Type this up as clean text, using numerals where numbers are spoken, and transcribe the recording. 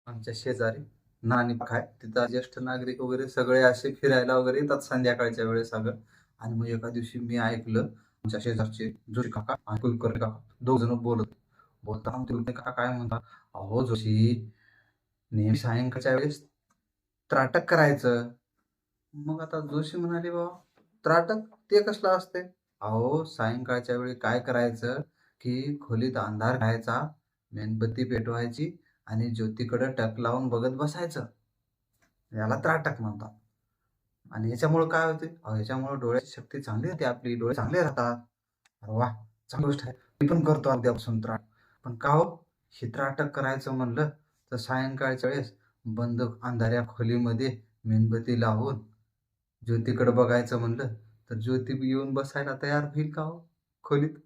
आमच्या शेजारी नाणी पार्क आहे. तिथं ज्येष्ठ नागरिक वगैरे सगळे असे फिरायला वगैरे येतात संध्याकाळच्या वेळेस सगळं. आणि मग एका दिवशी मी ऐकलं आमच्या शेजारचे जोशी काका आणि कुलकर्णी काका दोघ जण बोलताना कुलकर्णी काका काय म्हणतात, अहो जोशी नेहमी सायंकाळच्या वेळेस त्राटक करायचं. मग आता जोशी म्हणाले, बाबा त्राटक ते कसलं असते? अहो सायंकाळच्या वेळी काय करायचं की खोलीत अंधार घ्यायचा, मेणबत्ती पेटवायची आणि ज्योतीकडे टक लावून बघत बसायचं. याला त्राटक म्हणतात. आणि याच्यामुळे काय होते, अहो याच्यामुळे डोळ्याची शक्ती चांगली होते, आपली डोळे चांगले राहतात. अरे वा, चांगली गोष्ट आहे. मी पण करतो उद्यापासून त्राट. पण का हो, हे त्राटक करायचं म्हणलं तर सायंकाळच्या वेळेस बंद अंधाऱ्या खोलीमध्ये मेणबत्ती लावून ज्योतीकडे बघायचं म्हणलं तर ज्योती येऊन बसायला तयार होईल का हो खोलीत?